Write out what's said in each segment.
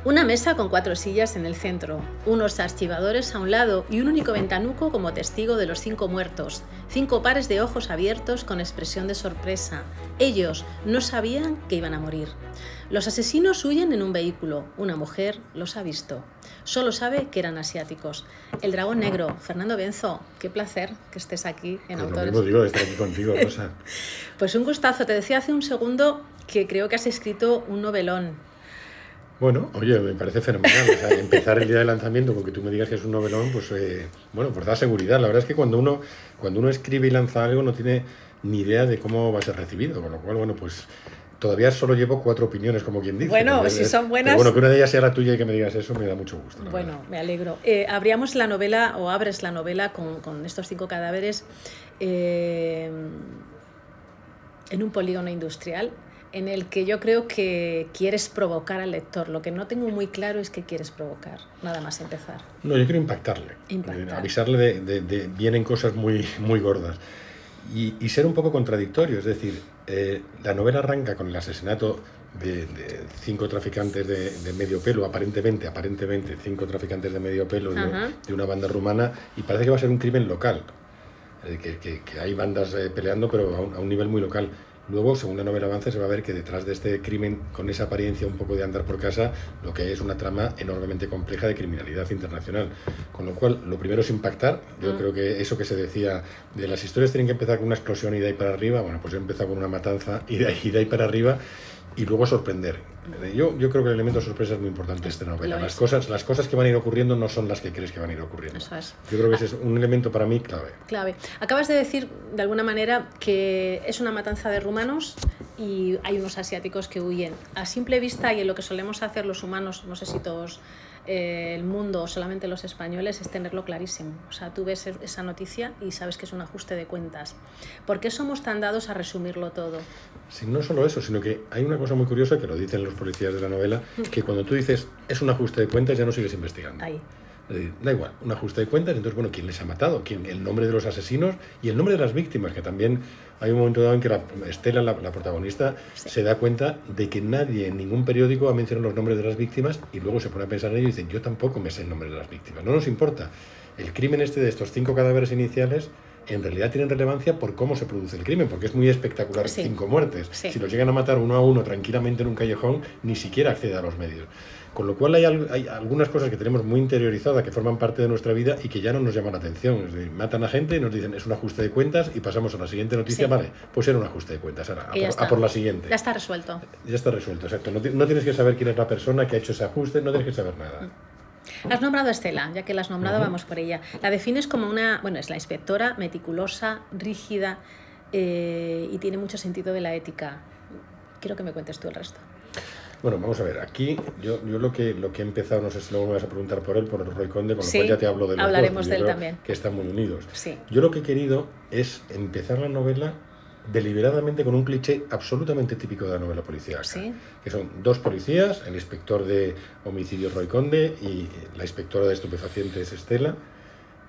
Una mesa con 4 sillas en el centro, unos archivadores a un lado y un único ventanuco como testigo de los 5 muertos. 5 pares de ojos abiertos con expresión de sorpresa. Ellos no sabían que iban a morir. Los asesinos huyen en un vehículo. Una mujer los ha visto. Solo sabe que eran asiáticos. El dragón negro. Fernando Benzo, qué placer que estés aquí en Pues Autores. Lo mismo digo de estar aquí contigo, Rosa. Pues un gustazo. Te decía hace un segundo que creo que has escrito un novelón. Bueno, oye, me parece fenomenal. O sea, empezar el día de lanzamiento con que tú me digas que es un novelón, pues pues da seguridad. La verdad es que cuando uno escribe y lanza algo no tiene ni idea de cómo va a ser recibido. Con lo cual, bueno, pues todavía solo llevo 4 opiniones, como quien dice. Bueno, si son buenas... Pero bueno, que una de ellas sea la tuya y que me digas eso me da mucho gusto. Bueno, me alegro. Abríamos la novela, o abres la novela con estos 5 cadáveres en un polígono industrial en el que yo creo que quieres provocar al lector. Lo que no tengo muy claro es qué quieres provocar, nada más empezar. No, yo quiero impactarle. Avisarle de vienen cosas muy, muy gordas. Y ser un poco contradictorio, es decir, la novela arranca con el asesinato de 5 traficantes de medio pelo, aparentemente 5 traficantes de medio pelo de una banda rumana, y parece que va a ser un crimen local, que hay bandas peleando, pero a un nivel muy local. Luego, según la novela avance, se va a ver que detrás de este crimen, con esa apariencia un poco de andar por casa, lo que hay es una trama enormemente compleja de criminalidad internacional. Con lo cual, lo primero es impactar. Yo creo que eso que se decía de las historias tienen que empezar con una explosión y de ahí para arriba, bueno, pues he empezado con una matanza y de ahí para arriba, y luego sorprender. Yo creo que el elemento sorpresa es muy importante en esta novela. Las cosas que van a ir ocurriendo no son las que crees que van a ir ocurriendo. Eso es. Yo creo que ese es un elemento para mí clave. Acabas de decir, de alguna manera, que es una matanza de rumanos y hay unos asiáticos que huyen. A simple vista y en lo que solemos hacer los humanos, no sé si todos el mundo o solamente los españoles, es tenerlo clarísimo. O sea, tú ves esa noticia y sabes que es un ajuste de cuentas. ¿Por qué somos tan dados a resumirlo todo? Sí, no solo eso, sino que hay una cosa muy curiosa que lo dicen los policías de la novela, que cuando tú dices es un ajuste de cuentas ya no sigues investigando. Ahí. Da igual, un ajuste de cuentas, entonces, bueno, ¿quién les ha matado? El nombre de los asesinos y el nombre de las víctimas, que también hay un momento dado en que Estela, la protagonista, se da cuenta de que nadie en ningún periódico ha mencionado los nombres de las víctimas, y luego se pone a pensar en ello y dice, yo tampoco me sé el nombre de las víctimas. No nos importa. El crimen de estos 5 cadáveres iniciales en realidad tienen relevancia por cómo se produce el crimen, porque es muy espectacular 5 muertes. Si los llegan a matar uno a uno tranquilamente en un callejón, ni siquiera accede a los medios. Con lo cual hay algunas cosas que tenemos muy interiorizadas, que forman parte de nuestra vida y que ya no nos llaman la atención. Es decir, matan a gente y nos dicen es un ajuste de cuentas y pasamos a la siguiente noticia. Vale, pues era un ajuste de cuentas, ahora a por la siguiente. Ya está resuelto. Ya está resuelto, exacto. No tienes que saber quién es la persona que ha hecho ese ajuste, no tienes que saber nada. Has nombrado a Estela, ya que la has nombrado, vamos por ella. La defines como es la inspectora meticulosa, rígida y tiene mucho sentido de la ética. Quiero que me cuentes tú el resto. Bueno, vamos a ver, aquí yo lo que he empezado, no sé si luego me vas a preguntar por él, por Roy Conde, con lo cual ya te hablo de los hablaremos dos, de él también. Que están muy unidos. Sí. Yo lo que he querido es empezar la novela deliberadamente con un cliché absolutamente típico de la novela policíaca, que son 2 policías, el inspector de homicidios Roy Conde y la inspectora de estupefacientes Estela,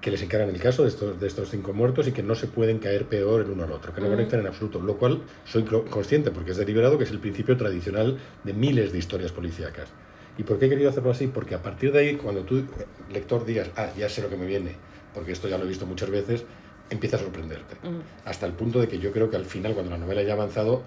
que les encargan el caso de estos 5 muertos y que no se pueden caer peor el uno al otro, que no conectan en absoluto, lo cual soy consciente, porque es deliberado, que es el principio tradicional de miles de historias policíacas. ¿Y por qué he querido hacerlo así? Porque a partir de ahí, cuando tú, lector, digas, ya sé lo que me viene, porque esto ya lo he visto muchas veces, empieza a sorprenderte. Hasta el punto de que yo creo que al final, cuando la novela ya ha avanzado,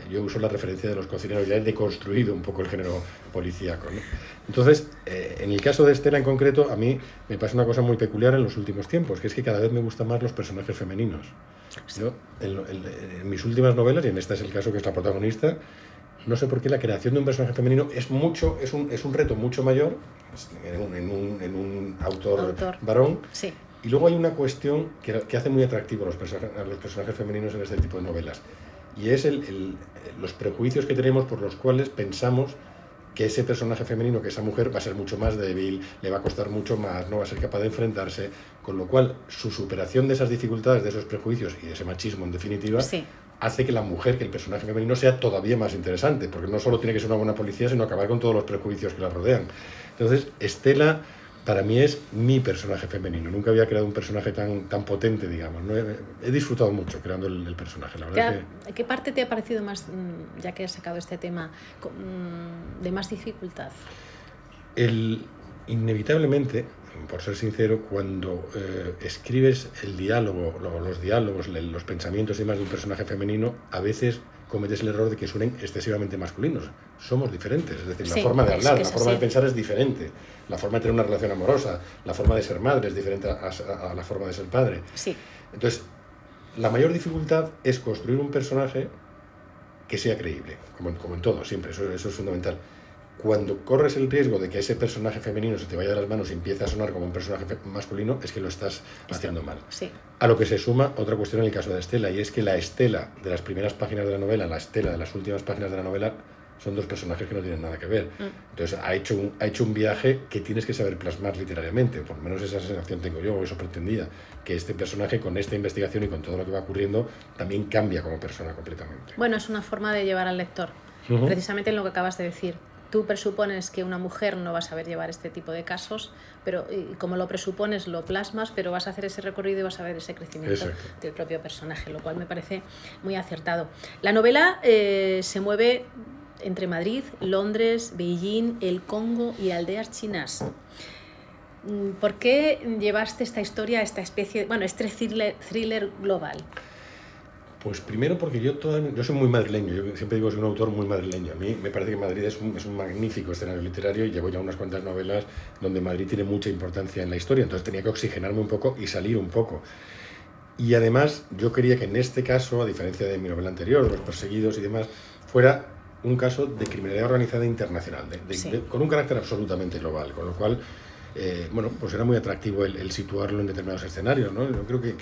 yo uso la referencia de los cocineros, ya he deconstruido un poco el género policíaco, ¿no? Entonces, en el caso de Estela en concreto, a mí me pasa una cosa muy peculiar en los últimos tiempos, que es que cada vez me gustan más los personajes femeninos. Yo, en mis últimas novelas, y en esta es el caso que es la protagonista, no sé por qué la creación de un personaje femenino es un reto mucho mayor en un autor varón. Sí. Y luego hay una cuestión que hace muy atractivo a los personajes femeninos en este tipo de novelas, y es los prejuicios que tenemos por los cuales pensamos que ese personaje femenino, que esa mujer, va a ser mucho más débil, le va a costar mucho más, no va a ser capaz de enfrentarse, con lo cual su superación de esas dificultades, de esos prejuicios y de ese machismo en definitiva, hace que la mujer, que el personaje femenino, sea todavía más interesante, porque no solo tiene que ser una buena policía, sino acabar con todos los prejuicios que la rodean. Entonces, Estela para mí es mi personaje femenino. Nunca había creado un personaje tan potente, digamos, ¿no? He disfrutado mucho creando el personaje, la verdad. ¿Qué parte te ha parecido más, ya que has sacado este tema, de más dificultad? Inevitablemente, por ser sincero, cuando escribes el diálogo, los diálogos, los pensamientos y demás de un personaje femenino, a veces cometes el error de que suenen excesivamente masculinos. Somos diferentes, es decir, la forma de hablar, la forma de pensar es diferente, la forma de tener una relación amorosa, la forma de ser madre es diferente a la forma de ser padre. Sí. Entonces, la mayor dificultad es construir un personaje que sea creíble, como en todo, siempre, eso es fundamental. Cuando corres el riesgo de que ese personaje femenino se te vaya de las manos y empiece a sonar como un personaje masculino, es que lo estás haciendo mal. Sí. A lo que se suma otra cuestión en el caso de Estela, y es que la Estela de las primeras páginas de la novela, la Estela de las últimas páginas de la novela, son dos personajes que no tienen nada que ver. Entonces ha hecho un viaje que tienes que saber plasmar literariamente, por lo menos esa sensación tengo yo, o eso pretendía, que este personaje con esta investigación y con todo lo que va ocurriendo también cambia como persona completamente. Bueno, es una forma de llevar al lector, precisamente en lo que acabas de decir. Tú presupones que una mujer no va a saber llevar este tipo de casos, pero como lo presupones, lo plasmas, pero vas a hacer ese recorrido y vas a ver ese crecimiento del propio personaje, lo cual me parece muy acertado. La novela se mueve entre Madrid, Londres, Beijing, el Congo y aldeas chinas. ¿Por qué llevaste esta historia a esta especie, este thriller global? Pues primero porque yo soy muy madrileño, yo siempre digo que soy un autor muy madrileño. A mí me parece que Madrid es un magnífico escenario literario y llevo ya unas cuantas novelas donde Madrid tiene mucha importancia en la historia, entonces tenía que oxigenarme un poco y salir un poco. Y además yo quería que en este caso, a diferencia de mi novela anterior, de Los perseguidos y demás, fuera un caso de criminalidad organizada internacional, con un carácter absolutamente global, con lo cual, pues era muy atractivo el situarlo en determinados escenarios, ¿no? Yo creo que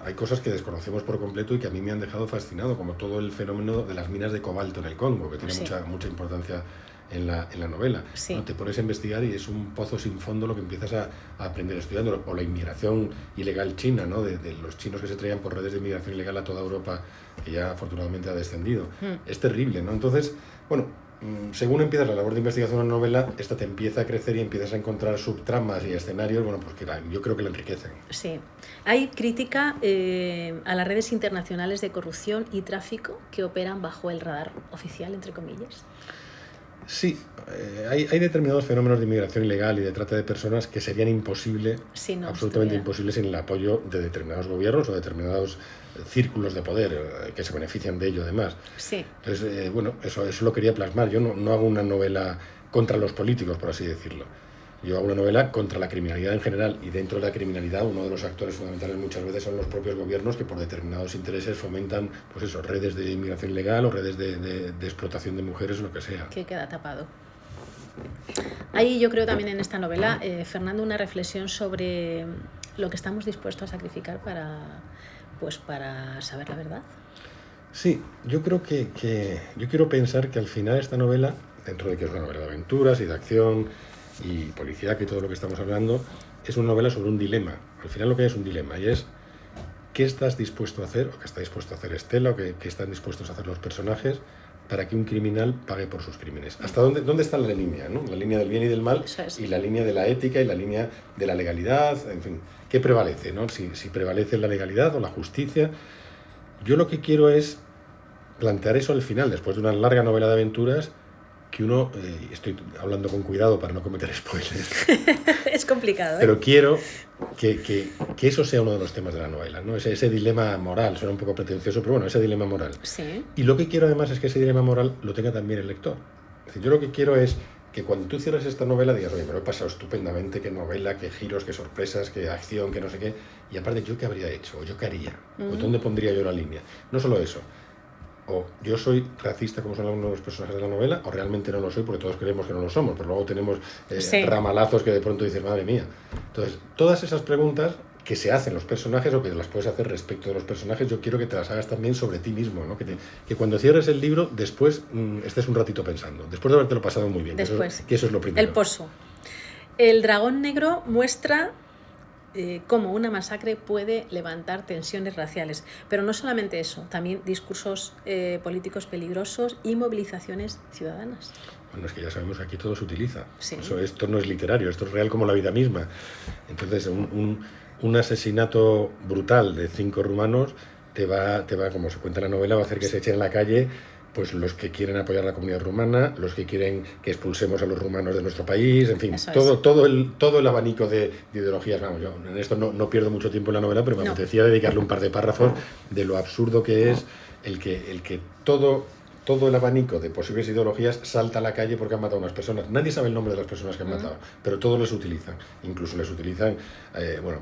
hay cosas que desconocemos por completo y que a mí me han dejado fascinado, como todo el fenómeno de las minas de cobalto en el Congo, que tiene mucha importancia en la novela. ¿No? Te pones a investigar y es un pozo sin fondo lo que empiezas a aprender estudiando. O la inmigración ilegal china, ¿no? de los chinos que se traían por redes de inmigración ilegal a toda Europa, que ya afortunadamente ha descendido. Es terrible, ¿no? Entonces, según empiezas la labor de investigación en una novela, esta te empieza a crecer y empiezas a encontrar subtramas y escenarios, pues que yo creo que la enriquecen. Sí. Hay crítica a las redes internacionales de corrupción y tráfico que operan bajo el radar oficial, entre comillas. Sí, hay determinados fenómenos de inmigración ilegal y de trata de personas que serían absolutamente imposibles sin el apoyo de determinados gobiernos o determinados círculos de poder que se benefician de ello además. Sí. Entonces, eso lo quería plasmar. Yo no hago una novela contra los políticos, por así decirlo. Yo hago una novela contra la criminalidad en general, y dentro de la criminalidad uno de los actores fundamentales muchas veces son los propios gobiernos, que por determinados intereses fomentan redes de inmigración ilegal o redes de explotación de mujeres o lo que sea. Que queda tapado. Hay, yo creo, también en esta novela, Fernando, una reflexión sobre lo que estamos dispuestos a sacrificar para saber la verdad. Sí, yo creo yo quiero pensar que al final esta novela, dentro de que es una novela de aventuras y de acción y policía, y todo lo que estamos hablando, es una novela sobre un dilema. Al final lo que hay es un dilema, y es qué estás dispuesto a hacer, o qué está dispuesto a hacer Estela, o qué están dispuestos a hacer los personajes para que un criminal pague por sus crímenes. ¿Hasta dónde está la línea, ¿no? La línea del bien y del mal, y la línea de la ética y la línea de la legalidad, en fin, ¿qué prevalece, ¿no? Si prevalece la legalidad o la justicia. Yo lo que quiero es plantear eso al final, después de una larga novela de aventuras, que uno, estoy hablando con cuidado para no cometer spoilers. Es complicado, ¿eh? Pero quiero que eso sea uno de los temas de la novela, ¿no? Ese dilema moral, suena un poco pretencioso, pero ese dilema moral. Sí. Y lo que quiero además es que ese dilema moral lo tenga también el lector. Es decir, yo lo que quiero es que cuando tú cierres esta novela digas, oye, me lo he pasado estupendamente, qué novela, qué giros, qué sorpresas, qué acción, qué no sé qué, y aparte, ¿yo qué habría hecho? ¿O yo qué haría? ¿O dónde pondría yo la línea? No solo eso. O yo soy racista como son algunos de los personajes de la novela, o realmente no lo soy porque todos creemos que no lo somos, pero luego tenemos ramalazos que de pronto dices, madre mía. Entonces, todas esas preguntas que se hacen los personajes o que las puedes hacer respecto de los personajes, yo quiero que te las hagas también sobre ti mismo, ¿no? Que cuando cierres el libro, después estés un ratito pensando, después de habértelo pasado muy bien, después, que eso es lo primero. El pozo. El dragón negro muestra cómo una masacre puede levantar tensiones raciales. Pero no solamente eso, también discursos políticos peligrosos y movilizaciones ciudadanas. Bueno, es que ya sabemos que aquí todo se utiliza. Sí. Esto no es literario, esto es real como la vida misma. Entonces, un asesinato brutal de 5 rumanos te va, como se cuenta en la novela, va a hacer que se echen en la calle pues los que quieren apoyar a la comunidad rumana, los que quieren que expulsemos a los rumanos de nuestro país, en fin, todo el abanico de ideologías. Vamos, yo en esto no pierdo mucho tiempo en la novela, pero me apetecía dedicarle un par de párrafos de lo absurdo que es el que todo el abanico de posibles ideologías salta a la calle porque han matado a unas personas. Nadie sabe el nombre de las personas que han matado, pero todos les utilizan. Incluso les utilizan,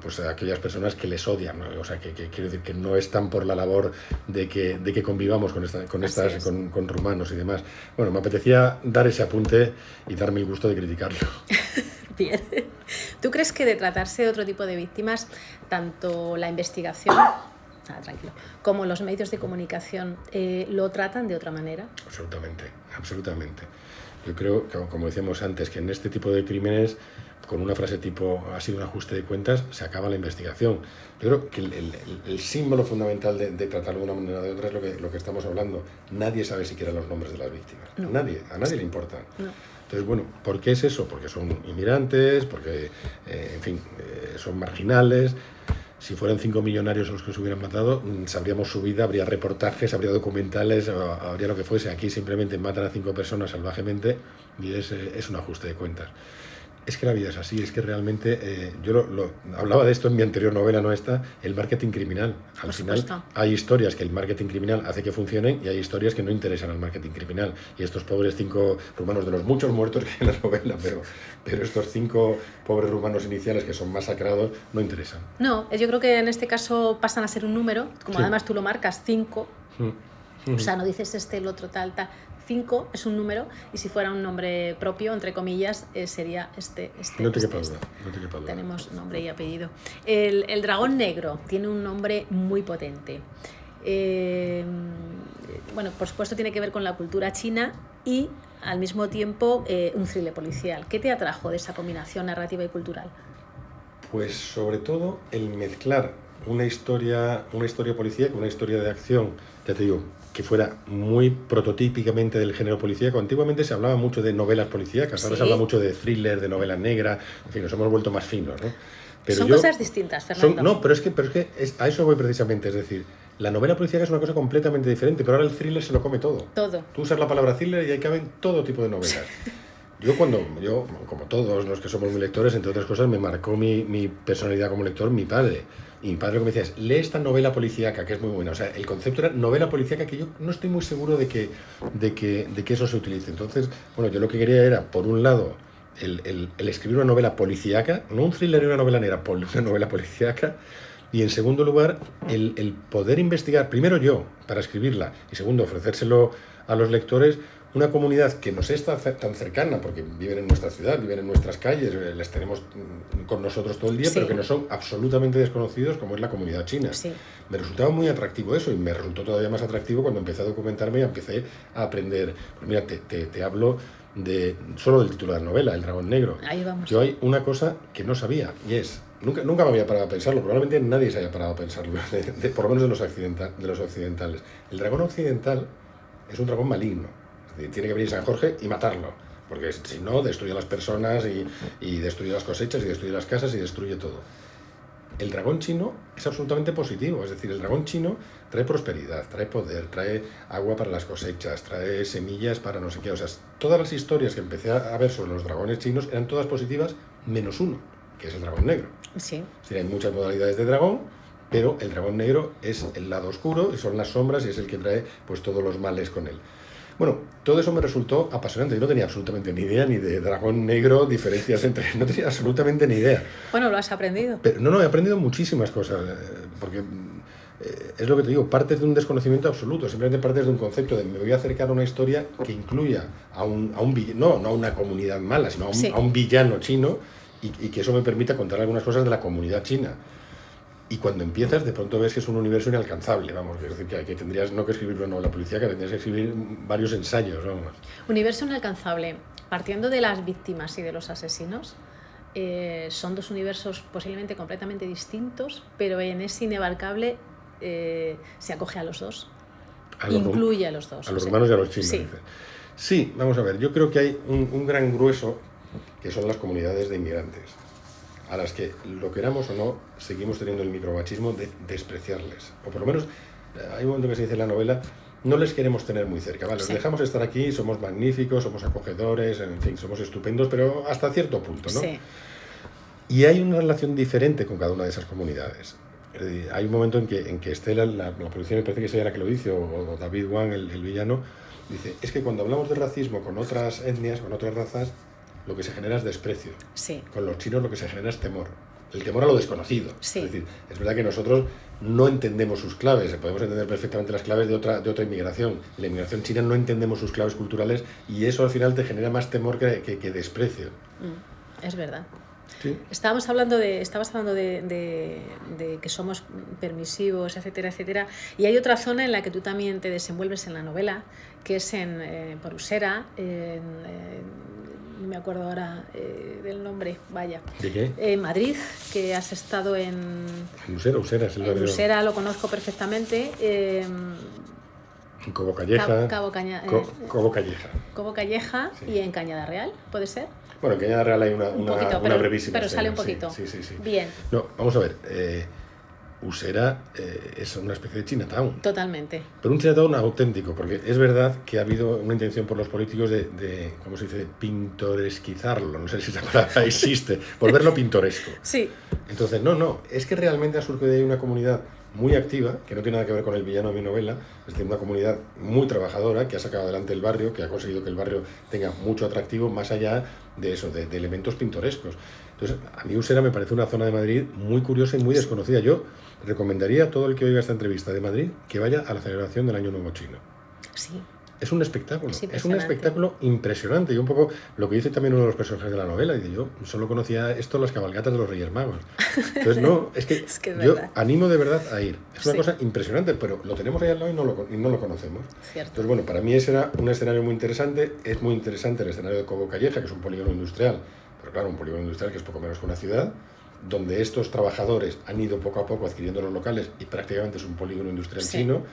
pues a aquellas personas que les odian, ¿no? O sea, que quiero decir que no están por la labor de que convivamos con rumanos y demás. Bueno, me apetecía dar ese apunte y darme el gusto de criticarlo. Bien. ¿Tú crees que de tratarse de otro tipo de víctimas, tanto la investigación... tranquilo. Como los medios de comunicación lo tratan de otra manera? Absolutamente. Yo creo, como decíamos antes, que en este tipo de crímenes, con una frase tipo ha sido un ajuste de cuentas, se acaba la investigación. Yo creo que el símbolo fundamental de tratarlo de una manera o de otra es lo que estamos hablando. Nadie sabe siquiera los nombres de las víctimas. No. A nadie le importan. No. Entonces, bueno, ¿por qué es eso? Porque son inmigrantes, porque, son marginales. Si fueran 5 millonarios los que se hubieran matado, sabríamos su vida, habría reportajes, habría documentales, habría lo que fuese. Aquí simplemente matan a 5 personas salvajemente y es un ajuste de cuentas. Es que la vida es así, es que realmente, yo hablaba de esto en mi anterior novela, no esta, el marketing criminal. Al final hay historias que el marketing criminal hace que funcionen y hay historias que no interesan al marketing criminal. Y estos pobres 5 rumanos, de los muchos muertos que hay en la novela, pero estos 5 pobres rumanos iniciales que son masacrados, no interesan. No, yo creo que en este caso pasan a ser un número, como además tú lo marcas, 5. O sea, no dices el otro, tal. 5 es un número, y si fuera un nombre propio, entre comillas, sería este. No te quepa duda. Tenemos nombre y apellido. El dragón negro tiene un nombre muy potente. Bueno, por supuesto tiene que ver con la cultura china y, al mismo tiempo, un thriller policial. ¿Qué te atrajo de esa combinación narrativa y cultural? Pues sobre todo el mezclar una historia policíaca, una historia de acción, ya te digo, que fuera muy prototípicamente del género policíaco. Antiguamente se hablaba mucho de novelas policíacas, ahora se habla mucho de thriller, de novela negra, en fin, nos hemos vuelto más finos, ¿no? Pero son cosas distintas, Fernando. Pero es que a eso voy precisamente, es decir, la novela policíaca es una cosa completamente diferente, pero ahora el thriller se lo come todo. Todo. Tú usas la palabra thriller y ahí caben todo tipo de novelas. Yo, como todos los que somos muy lectores, entre otras cosas, me marcó mi personalidad como lector mi padre. Y mi padre lo que me decía es, lee esta novela policíaca, que es muy buena. O sea, el concepto era novela policíaca, que yo no estoy muy seguro de que eso se utilice. Entonces, bueno, yo lo que quería era, por un lado, el escribir una novela policíaca, no un thriller y una novela negra, una novela policíaca. Y en segundo lugar, el poder investigar, primero yo, para escribirla, y segundo, ofrecérselo a los lectores, una comunidad que nos es tan cercana, porque viven en nuestra ciudad, viven en nuestras calles, les tenemos con nosotros todo el día, pero que no son absolutamente desconocidos, como es la comunidad china. Sí. Me resultaba muy atractivo eso, y me resultó todavía más atractivo cuando empecé a documentarme y empecé a aprender. Pues mira, te hablo solo del título de la novela, El dragón negro. Ahí vamos. Yo hay una cosa que no sabía, y es, nunca me había parado a pensarlo, probablemente nadie se haya parado a pensarlo, por lo menos de los occidentales. El dragón occidental es un dragón maligno. Tiene que venir San Jorge y matarlo, porque si no, destruye a las personas y destruye las cosechas y destruye las casas y destruye todo. El dragón chino es absolutamente positivo, es decir, el dragón chino trae prosperidad, trae poder, trae agua para las cosechas, trae semillas para no sé qué. O sea, todas las historias que empecé a ver sobre los dragones chinos eran todas positivas, menos uno, que es el dragón negro. Sí. Es decir, hay muchas modalidades de dragón, pero el dragón negro es el lado oscuro, y son las sombras, y es el que trae pues todos los males con él. Bueno, todo eso me resultó apasionante. Yo no tenía absolutamente ni idea ni de dragón negro, diferencias entre... No tenía absolutamente ni idea. Bueno, lo has aprendido. Pero, no, he aprendido muchísimas cosas, porque es lo que te digo, partes de un desconocimiento absoluto, simplemente partes de un concepto de me voy a acercar a una historia que incluya a un villano, no a una comunidad mala, sino a un villano chino, y que eso me permita contar algunas cosas de la comunidad china. Y cuando empiezas, de pronto ves que es un universo inalcanzable, vamos, es decir, que tendrías no que escribir una novela policíaca, tendrías que escribir varios ensayos, vamos. Universo inalcanzable. Partiendo de las víctimas y de los asesinos, son dos universos posiblemente completamente distintos, pero en ese inabarcable se acoge a los dos. Incluye a los dos. A los rumanos y a los chinos. Sí. Sí, vamos a ver, yo creo que hay un gran grueso que son las comunidades de inmigrantes, a las que, lo queramos o no, seguimos teniendo el micromachismo de despreciarles. O por lo menos, hay un momento que se dice en la novela, no les queremos tener muy cerca, ¿vale? Los dejamos estar aquí, somos magníficos, somos acogedores, en fin, somos estupendos, pero hasta cierto punto, ¿no? Sí. Y hay una relación diferente con cada una de esas comunidades. Hay un momento en que Estela, la policía, me parece que es ella la que lo dice, o David Wan, el villano, dice, es que cuando hablamos de racismo con otras etnias, con otras razas, lo que se genera es desprecio. Sí. Con los chinos lo que se genera es temor. El temor a lo desconocido. Sí. Es decir, es verdad que nosotros no entendemos sus claves, podemos entender perfectamente las claves de otra inmigración. La inmigración china no entendemos sus claves culturales y eso al final te genera más temor que desprecio. Es verdad. Sí. Estabas hablando de que somos permisivos, etcétera, etcétera. Y hay otra zona en la que tú también te desenvuelves en la novela, que es por Usera, no me acuerdo ahora del nombre, vaya. ¿De qué? Madrid, que has estado en Usera es el barrio. Usera lo conozco perfectamente. Cobo Calleja. Cobo Calleja. Cobo Calleja, sí. Y en Cañada Real, ¿puede ser? Bueno, en Cañada Real hay una brevísima. Pero sale un poquito. Sí. Bien. No, vamos a ver. Usera es una especie de Chinatown. Totalmente. Pero un Chinatown auténtico, porque es verdad que ha habido una intención por los políticos de ¿cómo se dice?, de pintoresquizarlo. No sé si esa palabra existe, volverlo pintoresco. Sí. Entonces, no, es que realmente ha surgido de ahí una comunidad muy activa, que no tiene nada que ver con el villano de mi novela, es decir, una comunidad muy trabajadora que ha sacado adelante el barrio, que ha conseguido que el barrio tenga mucho atractivo, más allá de eso, de elementos pintorescos. Entonces, a mí Usera me parece una zona de Madrid muy curiosa y muy desconocida. Yo recomendaría a todo el que oiga esta entrevista de Madrid que vaya a la celebración del Año Nuevo Chino. Sí. Es un espectáculo, es un espectáculo impresionante. Y un poco lo que dice también uno de los personajes de la novela, dice, yo solo conocía esto, las cabalgatas de los Reyes Magos. Entonces, no, es que yo animo de verdad a ir. Es una cosa impresionante, pero lo tenemos ahí al lado y no lo conocemos. Cierto. Entonces, bueno, para mí ese era un escenario muy interesante. Es muy interesante el escenario de Cobo Calleja, que es un polígono industrial, pero claro, un polígono industrial que es poco menos que una ciudad, donde estos trabajadores han ido poco a poco adquiriendo los locales y prácticamente es un polígono industrial chino.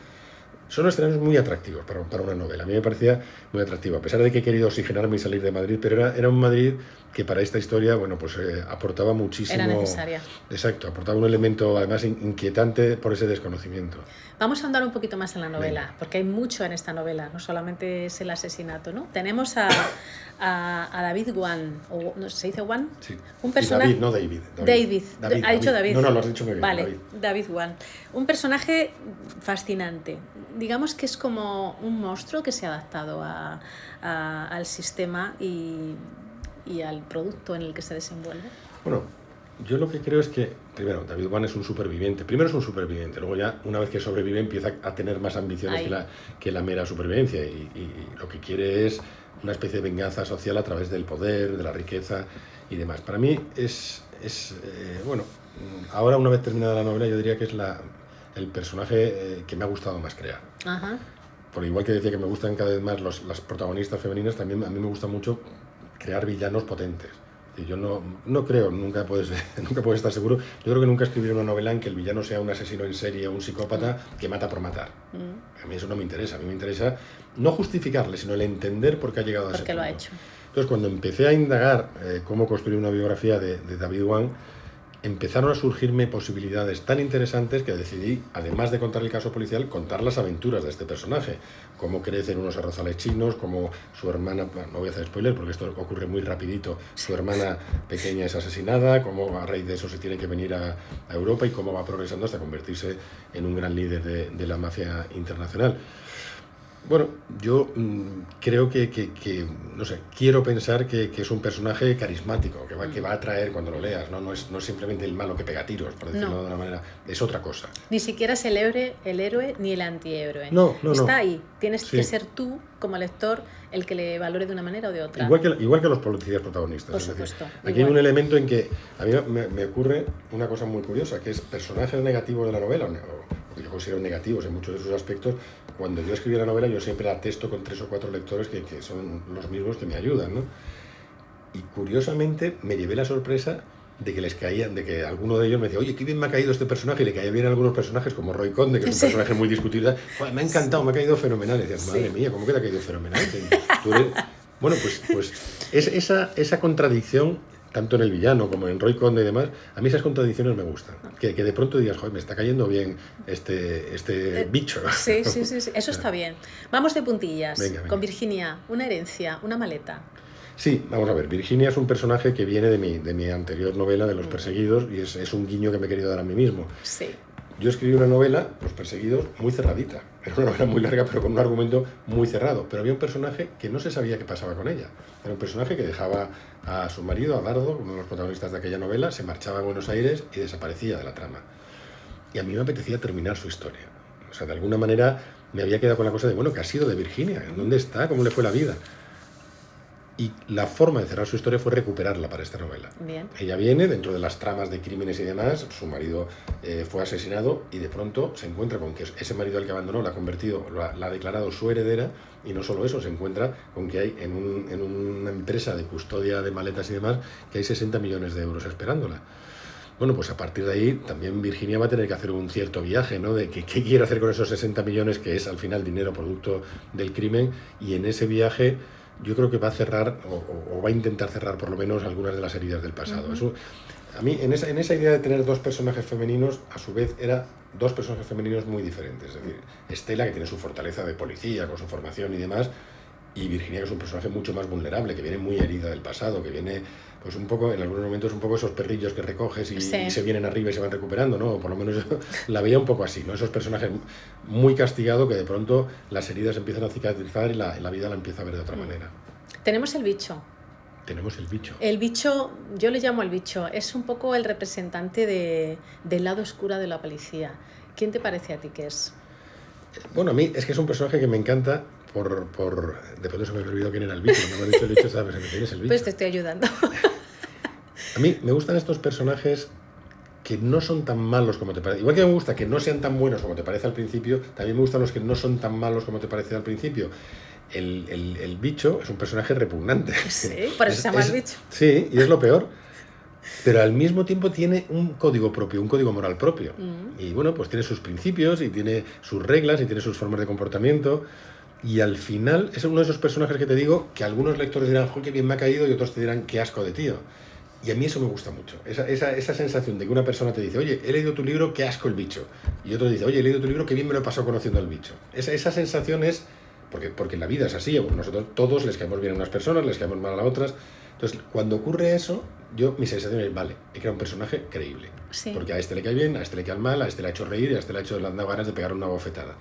Son escenarios muy atractivos para una novela. A mí me parecía muy atractivo, a pesar de que he querido oxigenarme y salir de Madrid, pero era un Madrid que para esta historia, bueno, pues aportaba muchísimo. Era necesaria. Exacto, aportaba un elemento además inquietante por ese desconocimiento. Vamos a andar un poquito más en la novela, porque hay mucho en esta novela, no solamente es el asesinato, ¿no? Tenemos a David Wan, o ¿no se dice Wan? Sí. Un personaje. David, no David. David. Ha dicho David. No, lo has dicho muy bien. Vale, David Wan. Un personaje fascinante. Digamos que es como un monstruo que se ha adaptado al sistema y al producto en el que se desenvuelve. Bueno, yo lo que creo es que, primero, David Wan es un superviviente. Primero es un superviviente, luego ya, una vez que sobrevive, empieza a tener más ambiciones que la mera supervivencia. Y lo que quiere es una especie de venganza social a través del poder, de la riqueza y demás. Para mí bueno, ahora una vez terminada la novela, yo diría que es el personaje que me ha gustado más crear. Ajá. Por igual que decía que me gustan cada vez más las protagonistas femeninas, también a mí me gusta mucho crear villanos potentes. Y yo no creo, nunca puedes estar seguro, yo creo que nunca escribiré una novela en que el villano sea un asesino en serie o un psicópata que mata por matar. A mí eso no me interesa, a mí me interesa no justificarle, sino el entender por qué ha llegado a ese punto. Porque lo ha hecho. Entonces, cuando empecé a indagar cómo construir una biografía de David Wan, empezaron a surgirme posibilidades tan interesantes que decidí, además de contar el caso policial, contar las aventuras de este personaje. Cómo crecen unos arrozales chinos, cómo su hermana, no voy a hacer spoiler porque esto ocurre muy rapidito, su hermana pequeña es asesinada, cómo a raíz de eso se tiene que venir a Europa y cómo va progresando hasta convertirse en un gran líder de la mafia internacional. Bueno, yo creo que no sé, quiero pensar que es un personaje carismático, que va a atraer cuando lo leas, ¿no? No es simplemente el malo que pega tiros, por decirlo de una manera, es otra cosa. Ni siquiera es el héroe ni el antihéroe. No. Está ahí, tienes que ser tú, como lector, el que le valore de una manera o de otra. Igual que los policías protagonistas. Por supuesto. Aquí hay un elemento en que a mí me ocurre una cosa muy curiosa, que es personajes negativos de la novela, o que yo considero negativos en muchos de sus aspectos. Cuando yo escribí la novela, yo siempre la atesto con 3 o 4 lectores que son los mismos que me ayudan, ¿no? Y curiosamente me llevé la sorpresa de que alguno de ellos me decía, oye, qué bien me ha caído este personaje, y le caía bien a algunos personajes como Roy Conde, que es un personaje muy discutido. Me ha encantado, me ha caído fenomenal. Y decías, madre mía, ¿cómo que te ha caído fenomenal? Bueno, pues es esa contradicción tanto en El Villano como en Roy Conde y demás, a mí esas contradicciones me gustan. Que de pronto digas, joder, me está cayendo bien este bicho. Sí, eso está bien. Vamos de puntillas. Venga. Con Virginia, una herencia, una maleta. Sí, vamos a ver, Virginia es un personaje que viene de mi anterior novela, de Los Perseguidos, y es un guiño que me he querido dar a mí mismo. Sí. Yo escribí una novela, Los Perseguidos, muy cerradita. Era una novela muy larga, pero con un argumento muy cerrado. Pero había un personaje que no se sabía qué pasaba con ella. Era un personaje que dejaba a su marido, a Dardo, uno de los protagonistas de aquella novela, se marchaba a Buenos Aires y desaparecía de la trama. Y a mí me apetecía terminar su historia. O sea, de alguna manera me había quedado con la cosa de, bueno, ¿qué ha sido de Virginia? ¿Dónde está? ¿Cómo le fue la vida? Y la forma de cerrar su historia fue recuperarla para esta novela. Bien. Ella viene dentro de las tramas de crímenes y demás, su marido fue asesinado y de pronto se encuentra con que ese marido al que abandonó la ha declarado su heredera, y no solo eso, se encuentra con que hay en una empresa de custodia de maletas y demás, que hay 60 millones de euros esperándola. Bueno, pues a partir de ahí también Virginia va a tener que hacer un cierto viaje, ¿no? De qué quiere hacer con esos 60 millones, que es al final dinero producto del crimen, y en ese viaje yo creo que va a cerrar, o va a intentar cerrar por lo menos algunas de las heridas del pasado. Uh-huh. Eso, a mí, en esa idea de tener dos personajes femeninos, a su vez, era dos personajes femeninos muy diferentes. Es decir, Estela, que tiene su fortaleza de policía, con su formación y demás, y Virginia, que es un personaje mucho más vulnerable, que viene muy herida del pasado, que viene, pues un poco, en algunos momentos, un poco esos perrillos que recoges y se vienen arriba y se van recuperando, ¿no? Por lo menos yo la veía un poco así, ¿no? Esos personajes muy castigados que de pronto las heridas empiezan a cicatrizar y la vida la empieza a ver de otra manera. Tenemos el bicho. Tenemos el bicho. El bicho, yo le llamo el bicho, es un poco el representante del lado oscuro de la policía. ¿Quién te parece a ti que es? Bueno, a mí es que es un personaje que me encanta por de pronto se me ha olvidado quién era el bicho. No me ha dicho el bicho, ¿sabes? ¿Quién es el bicho? Pues te estoy ayudando. A mí me gustan estos personajes que no son tan malos como te parece. Igual que me gusta que no sean tan buenos como te parece al principio, también me gustan los que no son tan malos como te parece al principio. El bicho es un personaje repugnante. Sí, por eso se llama el bicho. Sí, y es lo peor. Pero al mismo tiempo tiene un código propio, un código moral propio. Y bueno, pues tiene sus principios y tiene sus reglas y tiene sus formas de comportamiento. Y al final es uno de esos personajes que te digo que algunos lectores dirán, ¡joder, qué bien me ha caído! Y otros te dirán, ¡qué asco de tío! Y a mí eso me gusta mucho. Esa sensación de que una persona te dice, oye, he leído tu libro, qué asco el bicho. Y otro dice, oye, he leído tu libro, qué bien me lo he pasado conociendo al bicho. Esa sensación es, porque en la vida es así, nosotros todos les caemos bien a unas personas, les caemos mal a otras. Entonces, cuando ocurre eso, mi sensación es, vale, he creado un personaje creíble. Sí. Porque a este le cae bien, a este le cae mal, a este le ha hecho reír y a este le han dado ganas de pegar una bofetada.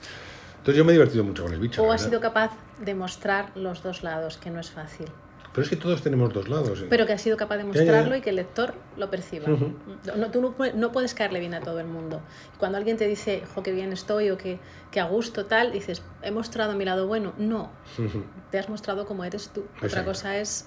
Entonces yo me he divertido mucho con el bicho. O has sido capaz de mostrar los dos lados, que no es fácil. Pero es que todos tenemos dos lados. Pero que has sido capaz de mostrarlo ya. Y que el lector lo perciba. Uh-huh. Tú no puedes caerle bien a todo el mundo. Cuando alguien te dice, jo, qué bien estoy, o que a gusto tal, dices, ¿he mostrado mi lado bueno? No. Uh-huh. Te has mostrado como eres tú. Exacto. Otra cosa es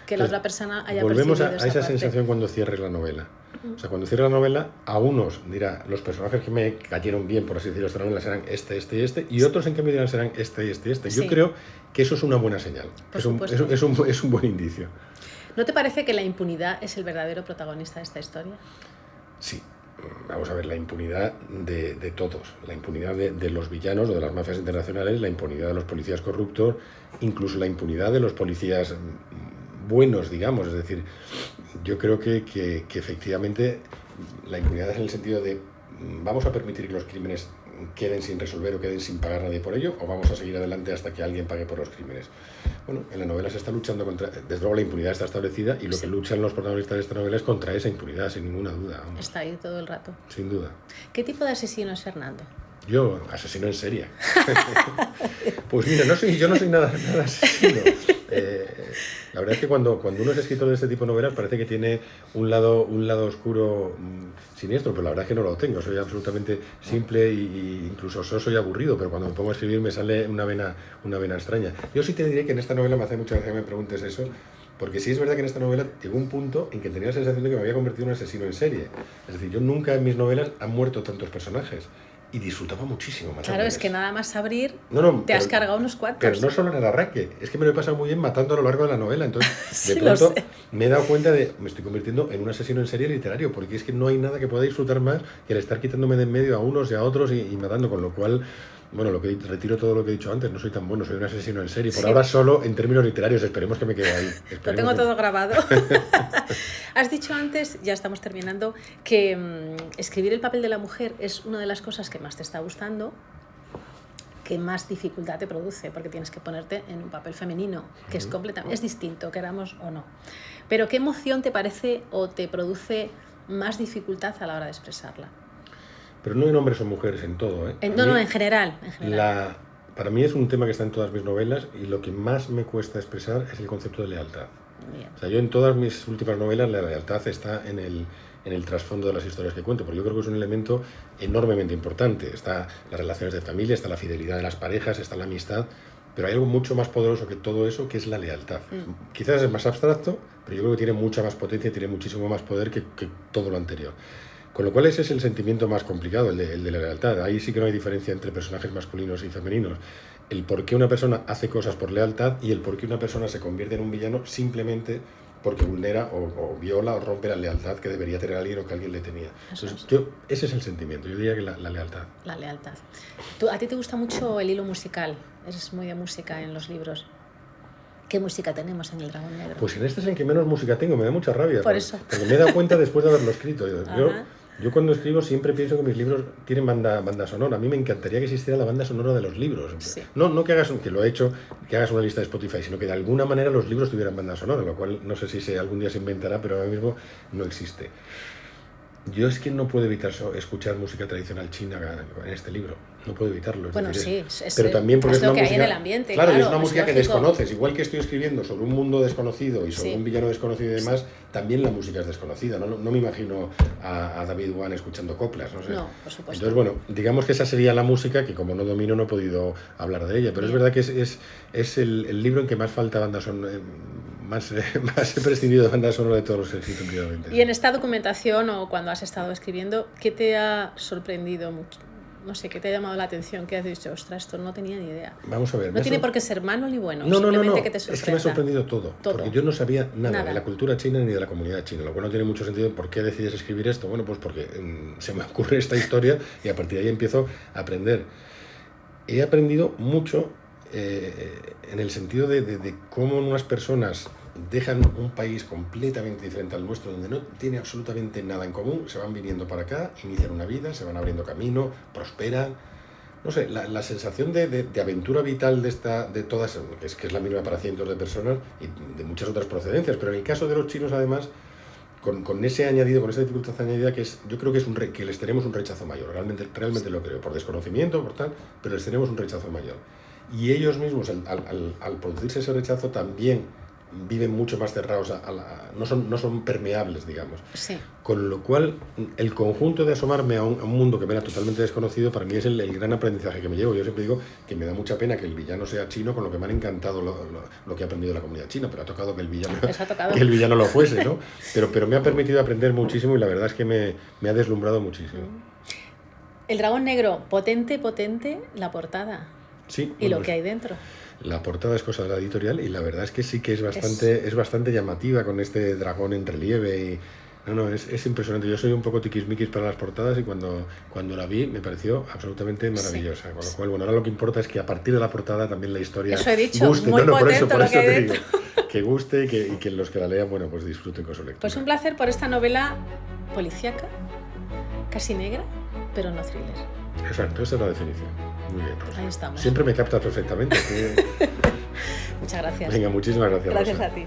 que la otra persona haya volvemos percibido a esa parte. sensación cuando cierres la novela. O sea, cuando cierres la novela, a unos dirá, los personajes que me cayeron bien, por así decirlo, esta novela serán este, y otros en cambio dirán serán este. Sí. Yo creo que eso es una buena señal. Es un buen indicio. ¿No te parece que la impunidad es el verdadero protagonista de esta historia? Sí. Vamos a ver, la impunidad de todos, la impunidad de los villanos o de las mafias internacionales, la impunidad de los policías corruptos, incluso la impunidad de los policías buenos, digamos. Es decir, yo creo que efectivamente la impunidad es en el sentido de vamos a permitir que los crímenes queden sin resolver o queden sin pagar nadie por ello, o vamos a seguir adelante hasta que alguien pague por los crímenes. Bueno, en la novela se está luchando contra, desde luego la impunidad está establecida y lo que luchan los protagonistas de esta novela es contra esa impunidad, sin ninguna duda. Vamos. Está ahí todo el rato. Sin duda. ¿Qué tipo de asesino es Fernando? Yo, asesino en serie. Pues mira, yo no soy nada asesino. La verdad es que cuando uno es escritor de este tipo de novelas parece que tiene un lado oscuro siniestro, pero la verdad es que no lo tengo. Soy absolutamente simple e incluso soso y aburrido, pero cuando me pongo a escribir me sale una vena extraña. Yo sí te diré que en esta novela me hace mucha gracia que me preguntes eso, porque sí es verdad que en esta novela llegó un punto en que tenía la sensación de que me había convertido en un asesino en serie. Es decir, yo nunca en mis novelas han muerto tantos personajes. Y disfrutaba muchísimo matándoles. Claro, es que nada más abrir te has cargado unos cuantos. Pero no solo en el arranque, es que me lo he pasado muy bien matando a lo largo de la novela. Entonces, sí, de pronto me he dado cuenta de me estoy convirtiendo en un asesino en serie literario, porque es que no hay nada que pueda disfrutar más que el estar quitándome de en medio a unos y a otros y matando, con lo cual, bueno, retiro todo lo que he dicho antes, no soy tan bueno, soy un asesino en serie. Por ahora solo en términos literarios, esperemos que me quede ahí. Lo tengo todo grabado. Has dicho antes, ya estamos terminando, que escribir el papel de la mujer es una de las cosas que más te está gustando, que más dificultad te produce, porque tienes que ponerte en un papel femenino, que es completamente, es distinto, queramos o no. Pero ¿qué emoción te parece o te produce más dificultad a la hora de expresarla? Pero no en hombres o mujeres, en todo, ¿eh? En general. Para mí es un tema que está en todas mis novelas y lo que más me cuesta expresar es el concepto de lealtad. Bien. O sea, yo en todas mis últimas novelas la lealtad está en el trasfondo de las historias que cuento, porque yo creo que es un elemento enormemente importante. Está las relaciones de familia, está la fidelidad de las parejas, está la amistad, pero hay algo mucho más poderoso que todo eso, que es la lealtad. Quizás es más abstracto, pero yo creo que tiene mucha más potencia, tiene muchísimo más poder que todo lo anterior. Con lo cual ese es el sentimiento más complicado, el de la lealtad. Ahí sí que no hay diferencia entre personajes masculinos y femeninos. El por qué una persona hace cosas por lealtad y el por qué una persona se convierte en un villano simplemente porque vulnera o viola o rompe la lealtad que debería tener alguien o que alguien le tenía. Entonces, ese es el sentimiento, yo diría que la lealtad. La lealtad. ¿A ti te gusta mucho el hilo musical? Eres muy de música en los libros. ¿Qué música tenemos en El Dragón Negro? Pues en este es en que menos música tengo, me da mucha rabia. Por eso. Porque me he dado cuenta después de haberlo escrito. Yo cuando escribo siempre pienso que mis libros tienen banda sonora. A mí me encantaría que existiera la banda sonora de los libros. Sí. No que hagas, que lo he hecho, que hagas una lista de Spotify, sino que de alguna manera los libros tuvieran banda sonora, lo cual no sé si algún día se inventará, pero ahora mismo no existe. Yo es que no puedo evitar escuchar música tradicional china en este libro. No puedo evitarlo. Bueno, decir, sí, pero también porque es una lo que música, hay en el ambiente. Claro, claro, es una música que lógico. desconoces. Igual que estoy escribiendo sobre un mundo desconocido y sobre un villano desconocido y demás, también la música es desconocida. No me imagino a David Wan escuchando coplas, no sé. No, por supuesto. Entonces, bueno, digamos que esa sería la música que como no domino no he podido hablar de ella. Pero es verdad que es el libro en que más falta banda sonora. Más he prescindido de banda sonora de todos los que he escrito anteriormente. Y en esta documentación o cuando has estado escribiendo, ¿qué te ha sorprendido mucho? No sé, ¿qué te ha llamado la atención? ¿Qué has dicho? Ostras, esto no tenía ni idea. Vamos a ver. No tiene por qué ser malo ni bueno, no, simplemente que te sorprenda. Es que me ha sorprendido todo. Porque yo no sabía nada de la cultura china ni de la comunidad china, lo cual no tiene mucho sentido. ¿Por qué decides escribir esto? Bueno, pues porque se me ocurre esta historia y a partir de ahí empiezo a aprender. He aprendido mucho en el sentido de cómo unas personas dejan un país completamente diferente al nuestro, donde no tiene absolutamente nada en común, se van viniendo para acá, inician una vida, se van abriendo camino, prosperan. No sé, la sensación de aventura vital de todas, que es la misma para cientos de personas y de muchas otras procedencias, pero en el caso de los chinos, además, con ese añadido, con esa dificultad añadida, yo creo que les tenemos un rechazo mayor, realmente lo creo, por desconocimiento, por tal, pero les tenemos un rechazo mayor. Y ellos mismos, al producirse ese rechazo, también viven mucho más cerrados, no son permeables, digamos. Sí. Con lo cual, el conjunto de asomarme a un mundo que me era totalmente desconocido, para mí es el gran aprendizaje que me llevo. Yo siempre digo que me da mucha pena que el villano sea chino, con lo que me han encantado lo que ha aprendido la comunidad china, pero ha tocado que el villano lo fuese, ¿no? Pero me ha permitido aprender muchísimo y la verdad es que me ha deslumbrado muchísimo. El Dragón Negro, potente la portada. Sí. Y lo que hay dentro. La portada es cosa de la editorial y la verdad es que sí que es bastante llamativa, con este dragón en relieve y es impresionante. Yo soy un poco tiquismiquis para las portadas y cuando la vi me pareció absolutamente maravillosa. Con lo cual, bueno, ahora lo que importa es que a partir de la portada también la historia guste. Muy por eso te digo, que guste y que los que la lean, bueno, pues disfruten con su lectura. Pues un placer por esta novela policíaca, casi negra, pero no thriller. Exacto, esa es la definición. Muy bien, Rosa. Ahí estamos. Siempre me captas perfectamente. Muchas gracias. Venga, muchísimas gracias. Gracias Rosa. a ti.